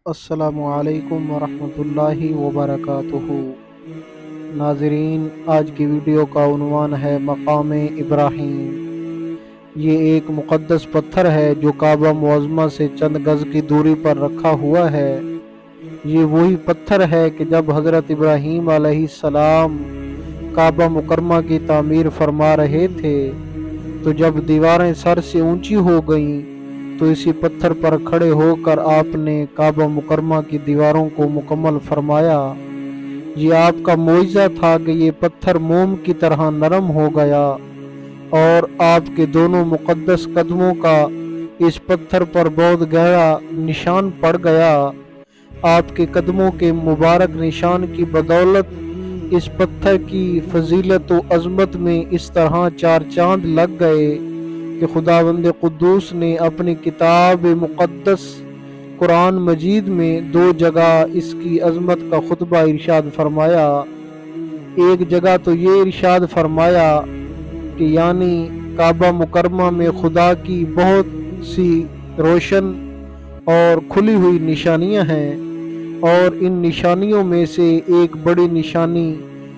السلام علیکم ورحمۃ اللہ وبرکاتہ۔ ناظرین، آج کی ویڈیو کا عنوان ہے مقام ابراہیم۔ یہ ایک مقدس پتھر ہے جو کعبہ معظمہ سے چند گز کی دوری پر رکھا ہوا ہے۔ یہ وہی پتھر ہے کہ جب حضرت ابراہیم علیہ السلام کعبہ مکرمہ کی تعمیر فرما رہے تھے تو جب دیواریں سر سے اونچی ہو گئیں تو اسی پتھر پر کھڑے ہو کر آپ نے کعبہ مکرمہ کی دیواروں کو مکمل فرمایا۔ یہ آپ کا معجزہ تھا کہ یہ پتھر موم کی طرح نرم ہو گیا اور آپ کے دونوں مقدس قدموں کا اس پتھر پر بہت گہرا نشان پڑ گیا۔ آپ کے قدموں کے مبارک نشان کی بدولت اس پتھر کی فضیلت و عظمت میں اس طرح چار چاند لگ گئے کہ خداوند قدوس نے اپنی کتاب مقدس قرآن مجید میں 2 جگہ اس کی عظمت کا خطبہ ارشاد فرمایا۔ ایک جگہ تو یہ ارشاد فرمایا کہ یعنی کعبہ مکرمہ میں خدا کی بہت سی روشن اور کھلی ہوئی نشانیاں ہیں، اور ان نشانیوں میں سے ایک بڑی نشانی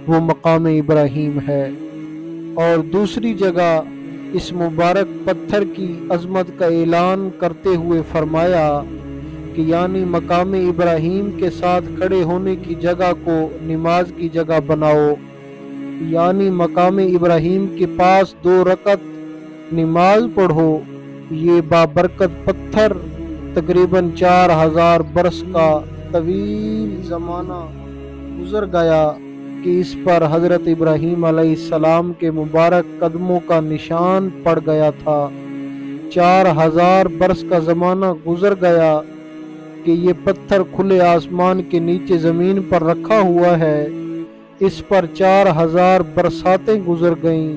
وہ مقام ابراہیم ہے۔ اور دوسری جگہ اس مبارک پتھر کی عظمت کا اعلان کرتے ہوئے فرمایا کہ یعنی مقام ابراہیم کے ساتھ کھڑے ہونے کی جگہ کو نماز کی جگہ بناؤ، یعنی مقام ابراہیم کے پاس 2 رکعت نماز پڑھو۔ یہ بابرکت پتھر تقریباً 4000 برس کا طویل زمانہ گزر گیا کہ اس پر حضرت ابراہیم علیہ السلام کے مبارک قدموں کا نشان پڑ گیا تھا۔ 4000 برس کا زمانہ گزر گیا کہ یہ پتھر کھلے آسمان کے نیچے زمین پر رکھا ہوا ہے۔ اس پر 4000 برساتیں گزر گئیں،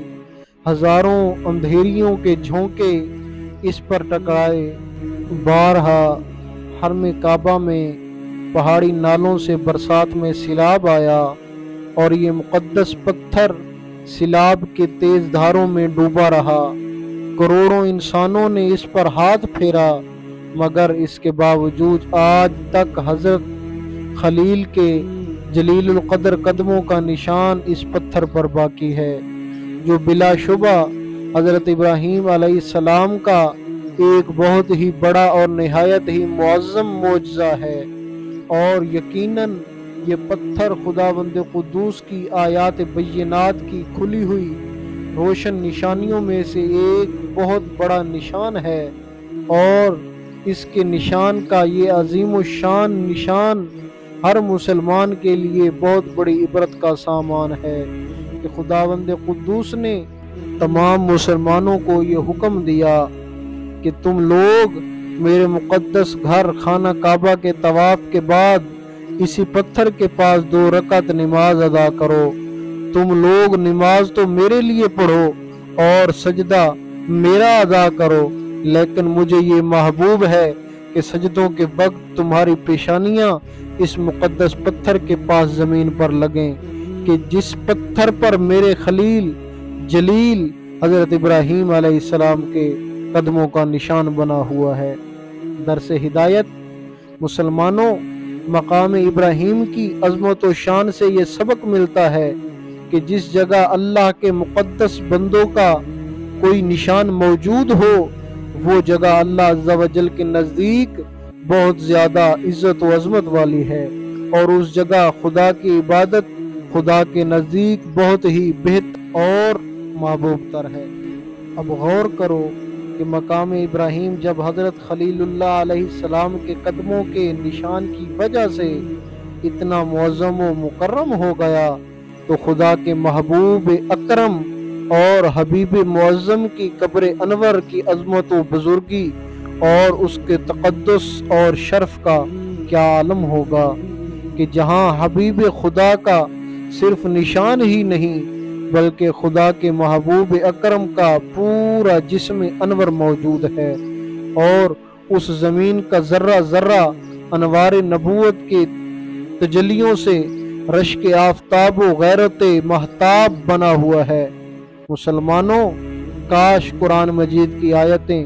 ہزاروں اندھیریوں کے جھونکے اس پر ٹکرائے۔ بارہا حرم کعبہ میں پہاڑی نالوں سے برسات میں سیلاب آیا اور یہ مقدس پتھر سیلاب کے تیز دھاروں میں ڈوبا رہا۔ کروڑوں انسانوں نے اس پر ہاتھ پھیرا، مگر اس کے باوجود آج تک حضرت خلیل کے جلیل القدر قدموں کا نشان اس پتھر پر باقی ہے، جو بلا شبہ حضرت ابراہیم علیہ السلام کا ایک بہت ہی بڑا اور نہایت ہی معظم معجزہ ہے۔ اور یقیناً یہ پتھر خداوند قدوس کی آیات بینات کی کھلی ہوئی روشن نشانیوں میں سے ایک بہت بڑا نشان ہے، اور اس کے نشان کا یہ عظیم الشان نشان ہر مسلمان کے لیے بہت بڑی عبرت کا سامان ہے کہ خداوند قدوس نے تمام مسلمانوں کو یہ حکم دیا کہ تم لوگ میرے مقدس گھر خانہ کعبہ کے طواف کے بعد اسی پتھر کے پاس 2 رکعت نماز ادا کرو۔ تم لوگ نماز تو میرے لیے پڑھو اور سجدہ میرا ادا کرو، لیکن مجھے یہ محبوب ہے کہ سجدوں کے وقت تمہاری پیشانیاں اس مقدس پتھر کے پاس زمین پر لگیں کہ جس پتھر پر میرے خلیل جلیل حضرت ابراہیم علیہ السلام کے قدموں کا نشان بنا ہوا ہے۔ درس ہدایت مسلمانوں، مقام ابراہیم کی عظمت و شان سے یہ سبق ملتا ہے کہ جس جگہ اللہ کے مقدس بندوں کا کوئی نشان موجود ہو، وہ جگہ اللہ عز و جل کے نزدیک بہت زیادہ عزت و عظمت والی ہے، اور اس جگہ خدا کی عبادت خدا کے نزدیک بہت ہی بہتر اور محبوب تر ہے۔ اب غور کرو کہ مقام ابراہیم جب حضرت خلیل اللہ علیہ السلام کے قدموں کے نشان کی وجہ سے اتنا معظم و مکرم ہو گیا، تو خدا کے محبوب اکرم اور حبیب معظم کی قبر انور کی عظمت و بزرگی اور اس کے تقدس اور شرف کا کیا عالم ہوگا کہ جہاں حبیب خدا کا صرف نشان ہی نہیں بلکہ خدا کے محبوب اکرم کا پورا جسم انور موجود ہے، اور اس زمین کا ذرہ ذرہ انوار نبوت کے تجلیوں سے رشک آفتاب و غیرت مہتاب بنا ہوا ہے۔ مسلمانوں، کاش قرآن مجید کی آیتیں